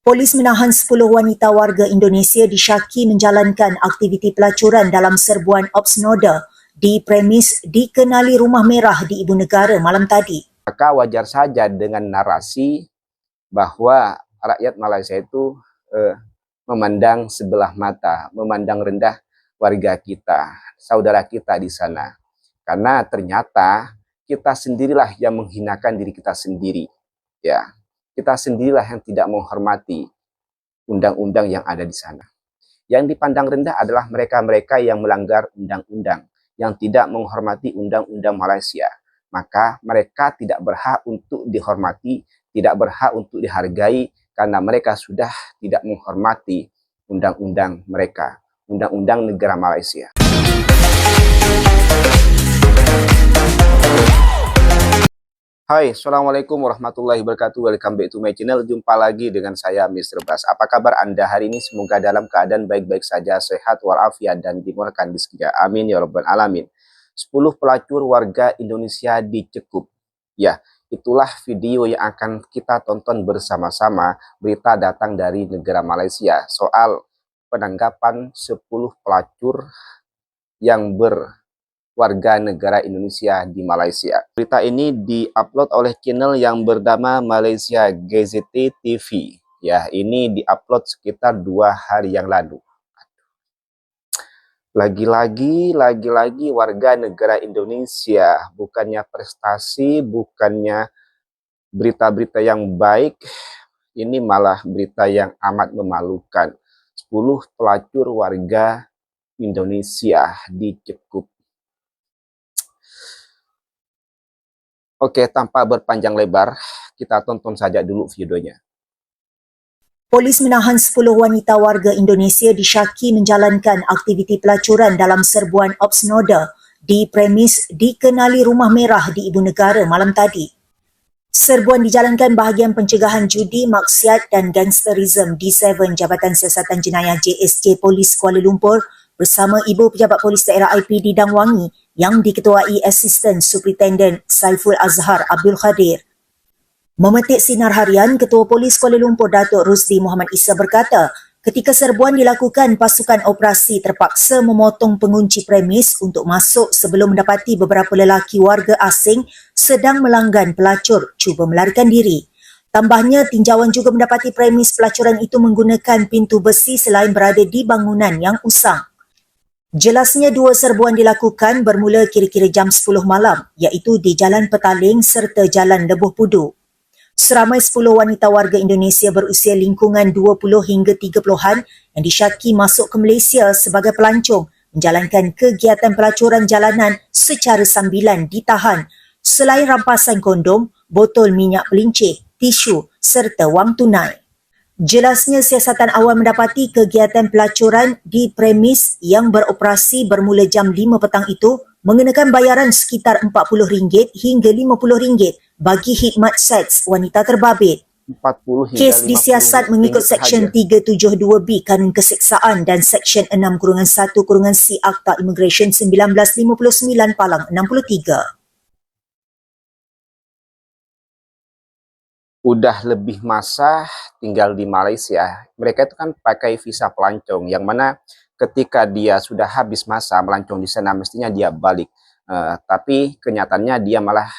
Polis menahan 10 wanita warga Indonesia disyaki menjalankan aktiviti pelacuran dalam serbuan Ops Noda di premis dikenali Rumah Merah di Ibu Negara malam tadi. Maka wajar saja dengan narasi bahwa rakyat Malaysia itu memandang sebelah mata, memandang rendah warga kita, saudara kita di sana. Karena ternyata kita sendirilah yang menghinakan diri kita sendiri. Ya, kita sendirilah yang tidak menghormati undang-undang yang ada di sana. Yang dipandang rendah adalah mereka-mereka yang melanggar undang-undang, yang tidak menghormati undang-undang Malaysia. Maka mereka tidak berhak untuk dihormati, tidak berhak untuk dihargai, karena mereka sudah tidak menghormati undang-undang mereka, undang-undang negara Malaysia. Hai, Assalamualaikum warahmatullahi wabarakatuh. Welcome back to my channel. Jumpa lagi dengan saya, Mr. Bas. Apa kabar Anda hari ini? Semoga dalam keadaan baik-baik saja, sehat walafiat, dan dimurahkan rezeki. Amin ya rabbal alamin. 10 pelacur warga Indonesia dicekup. Ya, itulah video yang akan kita tonton bersama-sama. Berita datang dari negara Malaysia soal penangkapan 10 pelacur yang warga negara Indonesia di Malaysia. Berita ini diupload oleh channel yang bernama Malaysia GZT TV. Ya, ini diupload sekitar 2 hari yang lalu. Lagi-lagi warga negara Indonesia, bukannya prestasi, bukannya berita-berita yang baik, ini malah berita yang amat memalukan. 10 pelacur warga Indonesia dicekup. Oke, tanpa berpanjang lebar, kita tonton saja dulu videonya. Polis menahan 10 wanita warga Indonesia disyaki menjalankan aktiviti pelacuran dalam serbuan Ops Noda di premis dikenali Rumah Merah di Ibu Negara malam tadi. Serbuan dijalankan bahagian pencegahan judi, maksiat dan gangsterism D7 Jabatan Siasatan Jenayah JSJ Polis Kuala Lumpur bersama Ibu Pejabat Polis Daerah IPD Dang Wangi yang diketuai Asisten Superintendent Saiful Azhar Abdul Khadir. Memetik sinar harian, Ketua Polis Kuala Lumpur Datuk Rusdi Muhammad Isa berkata, ketika serbuan dilakukan, pasukan operasi terpaksa memotong pengunci premis untuk masuk sebelum mendapati beberapa lelaki warga asing sedang melanggan pelacur cuba melarikan diri. Tambahnya, tinjauan juga mendapati premis pelacuran itu menggunakan pintu besi selain berada di bangunan yang usang. Jelasnya 2 serbuan dilakukan bermula kira-kira jam 10 malam, iaitu di Jalan Petaling serta Jalan Lebuh Pudu. Seramai 10 wanita warga Indonesia berusia lingkungan 20 hingga 30-an yang disyaki masuk ke Malaysia sebagai pelancong menjalankan kegiatan pelacuran jalanan secara sambilan ditahan selain rampasan kondom, botol minyak pelincir, tisu serta wang tunai. Jelasnya siasatan awal mendapati kegiatan pelacuran di premis yang beroperasi bermula jam 5 petang itu mengenakan bayaran sekitar RM40 hingga RM50 bagi khidmat seks wanita terbabit. 40 hingga Kes disiasat mengikut Seksyen 372B Kanun Keseksaan dan Seksyen 6-1-C Akta Immigration 1959 Palang 63. Udah lebih masa tinggal di Malaysia, mereka itu kan pakai visa pelancong, yang mana ketika dia sudah habis masa melancong di sana mestinya dia balik. Tapi kenyataannya dia malah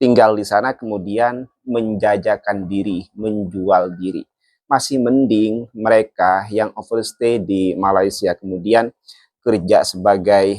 tinggal di sana kemudian menjajakan diri, menjual diri. Masih mending mereka yang overstay di Malaysia kemudian kerja sebagai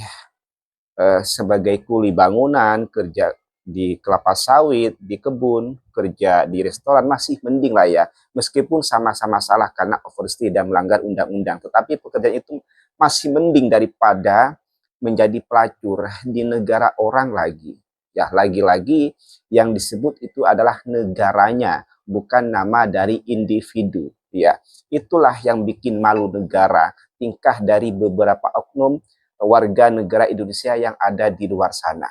kuli bangunan, kerja di kelapa sawit, di kebun, kerja di restoran, masih mending lah ya. Meskipun sama-sama salah karena overstay dan melanggar undang-undang, tetapi pekerjaan itu masih mending daripada menjadi pelacur di negara orang lagi. Ya, lagi-lagi yang disebut itu adalah negaranya, bukan nama dari individu. Ya, itulah yang bikin malu negara, tingkah dari beberapa oknum warga negara Indonesia yang ada di luar sana.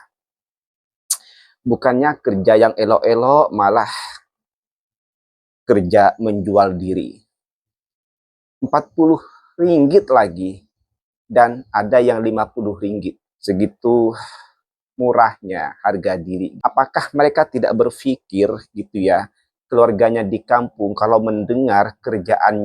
Bukannya kerja yang elok-elok, malah kerja menjual diri. RM40 lagi, dan ada yang RM50. Segitu murahnya harga diri. Apakah mereka tidak berpikir gitu ya, keluarganya di kampung kalau mendengar kerjaan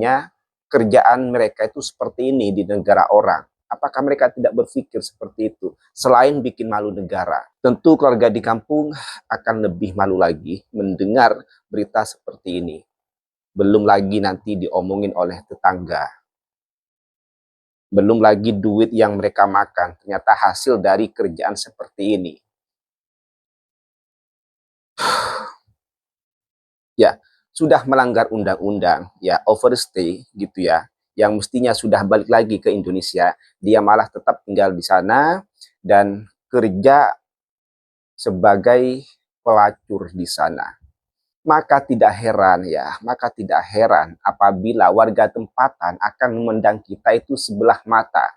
mereka itu seperti ini di negara orang? Apakah mereka tidak berpikir seperti itu? Selain bikin malu negara, tentu keluarga di kampung akan lebih malu lagi mendengar berita seperti ini. Belum lagi nanti diomongin oleh tetangga. Belum lagi duit yang mereka makan, ternyata hasil dari kerjaan seperti ini. Ya, sudah melanggar undang-undang, ya overstay gitu ya, yang mestinya sudah balik lagi ke Indonesia, dia malah tetap tinggal di sana dan kerja sebagai pelacur di sana. Maka tidak heran apabila warga tempatan akan memandang kita itu sebelah mata.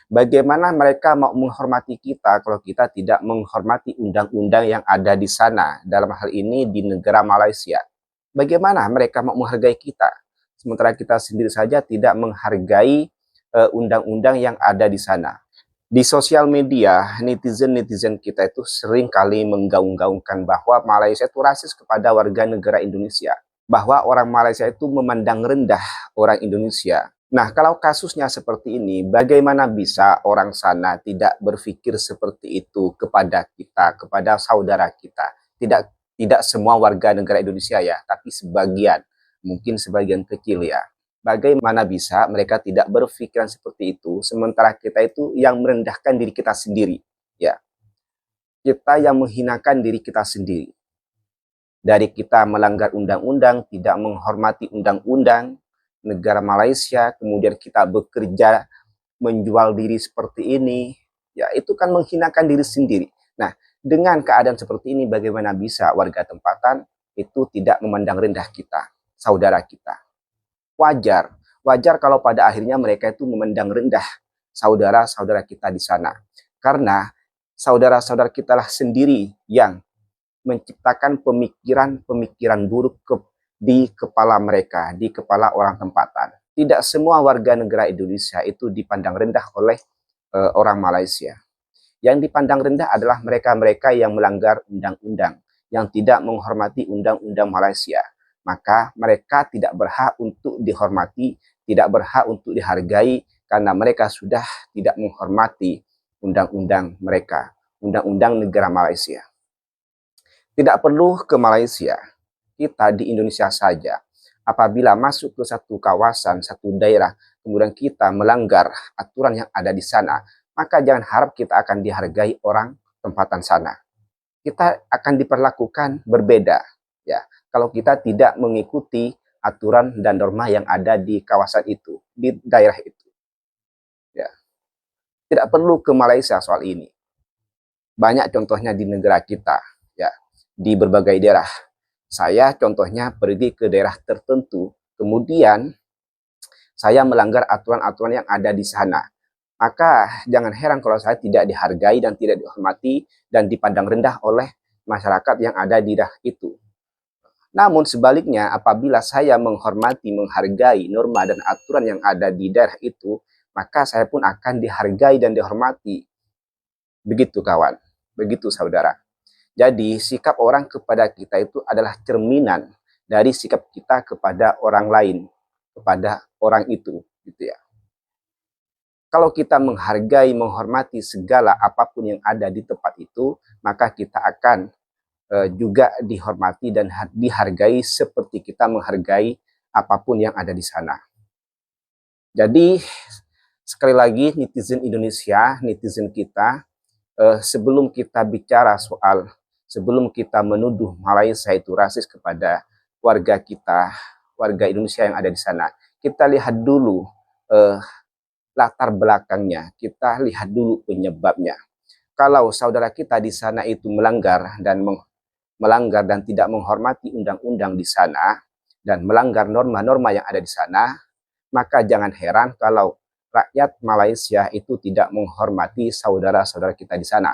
Bagaimana mereka mau menghormati kita kalau kita tidak menghormati undang-undang yang ada di sana, dalam hal ini di negara Malaysia. Bagaimana mereka mau menghargai kita, sementara kita sendiri saja tidak menghargai undang-undang yang ada di sana. Di sosial media, netizen-netizen kita itu sering kali menggaung-gaungkan bahwa Malaysia itu rasis kepada warga negara Indonesia. Bahwa orang Malaysia itu memandang rendah orang Indonesia. Nah, kalau kasusnya seperti ini, bagaimana bisa orang sana tidak berpikir seperti itu kepada kita, kepada saudara kita? Tidak semua warga negara Indonesia ya, tapi sebagian, mungkin sebagian kecil ya. Bagaimana bisa mereka tidak berpikiran seperti itu, sementara kita itu yang merendahkan diri kita sendiri, ya. Kita yang menghinakan diri kita sendiri. Dari kita melanggar undang-undang, tidak menghormati undang-undang negara Malaysia, kemudian kita bekerja menjual diri seperti ini, ya itu kan menghinakan diri sendiri. Nah, dengan keadaan seperti ini, bagaimana bisa warga tempatan itu tidak memandang rendah kita, saudara kita? Wajar kalau pada akhirnya mereka itu memandang rendah saudara-saudara kita di sana. Karena saudara-saudara kita lah sendiri yang menciptakan pemikiran-pemikiran buruk di kepala mereka, di kepala orang tempatan. Tidak semua warga negara Indonesia itu dipandang rendah oleh orang Malaysia. Yang dipandang rendah adalah mereka-mereka yang melanggar undang-undang, yang tidak menghormati undang-undang Malaysia. Maka mereka tidak berhak untuk dihormati, tidak berhak untuk dihargai, karena mereka sudah tidak menghormati undang-undang mereka, undang-undang negara Malaysia. Tidak perlu ke Malaysia, kita di Indonesia saja. Apabila masuk ke satu kawasan, satu daerah, kemudian kita melanggar aturan yang ada di sana, maka jangan harap kita akan dihargai orang tempatan sana. Kita akan diperlakukan berbeda, ya. Kalau kita tidak mengikuti aturan dan norma yang ada di kawasan itu, di daerah itu, ya. Tidak perlu ke Malaysia soal ini. Banyak contohnya di negara kita, ya, di berbagai daerah. Saya contohnya pergi ke daerah tertentu, kemudian saya melanggar aturan-aturan yang ada di sana. Maka jangan heran kalau saya tidak dihargai dan tidak dihormati dan dipandang rendah oleh masyarakat yang ada di daerah itu. Namun sebaliknya, apabila saya menghormati, menghargai norma dan aturan yang ada di daerah itu, maka saya pun akan dihargai dan dihormati. Begitu kawan, begitu saudara. Jadi sikap orang kepada kita itu adalah cerminan dari sikap kita kepada orang lain, kepada orang itu, gitu ya. Kalau kita menghargai, menghormati segala apapun yang ada di tempat itu, maka kita akan juga dihormati dan dihargai seperti kita menghargai apapun yang ada di sana. Jadi sekali lagi netizen Indonesia, netizen kita, sebelum kita bicara sebelum kita menuduh Malaysia itu rasis kepada warga kita, warga Indonesia yang ada di sana, kita lihat dulu latar belakangnya, kita lihat dulu penyebabnya. Kalau saudara kita di sana itu melanggar dan tidak menghormati undang-undang di sana dan melanggar norma-norma yang ada di sana, maka jangan heran kalau rakyat Malaysia itu tidak menghormati saudara-saudara kita di sana,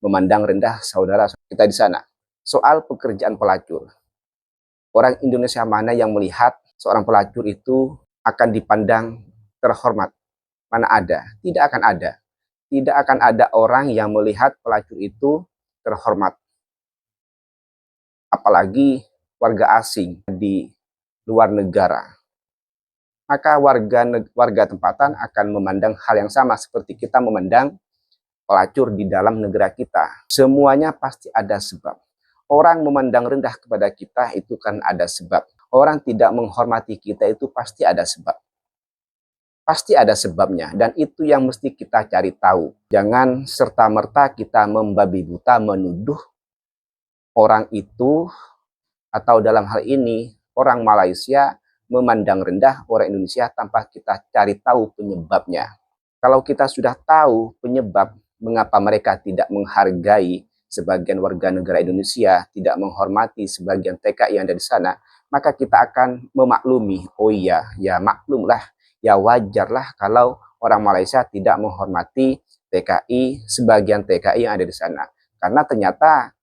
memandang rendah saudara kita di sana. Soal pekerjaan pelacur, orang Indonesia mana yang melihat seorang pelacur itu akan dipandang terhormat? Mana ada? Tidak akan ada. Tidak akan ada orang yang melihat pelacur itu terhormat. Apalagi warga asing di luar negara, maka warga tempatan akan memandang hal yang sama seperti kita memandang pelacur di dalam negara kita. Semuanya pasti ada sebab. Orang memandang rendah kepada kita itu kan ada sebab. Orang tidak menghormati kita itu pasti ada sebab. Pasti ada sebabnya, dan itu yang mesti kita cari tahu. Jangan serta-merta kita membabi buta menuduh orang itu, atau dalam hal ini orang Malaysia memandang rendah orang Indonesia tanpa kita cari tahu penyebabnya. Kalau kita sudah tahu penyebab mengapa mereka tidak menghargai sebagian warga negara Indonesia, tidak menghormati sebagian TKI yang ada di sana, maka kita akan memaklumi, oh iya, ya maklumlah, ya wajarlah kalau orang Malaysia tidak menghormati TKI, sebagian TKI yang ada di sana. Karena ternyata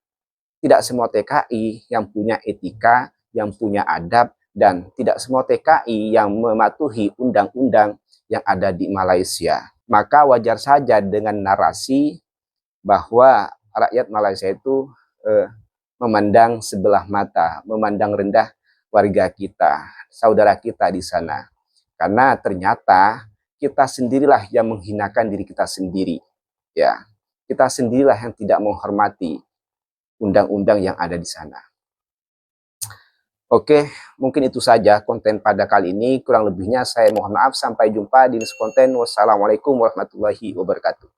tidak semua TKI yang punya etika, yang punya adab, dan tidak semua TKI yang mematuhi undang-undang yang ada di Malaysia. Maka wajar saja dengan narasi bahwa rakyat Malaysia itu memandang sebelah mata, memandang rendah warga kita, saudara kita di sana. Karena ternyata kita sendirilah yang menghinakan diri kita sendiri. Ya, kita sendirilah yang tidak menghormati undang-undang yang ada di sana. Oke, mungkin itu saja konten pada kali ini. Kurang lebihnya saya mohon maaf. Sampai jumpa di next konten. Wassalamualaikum warahmatullahi wabarakatuh.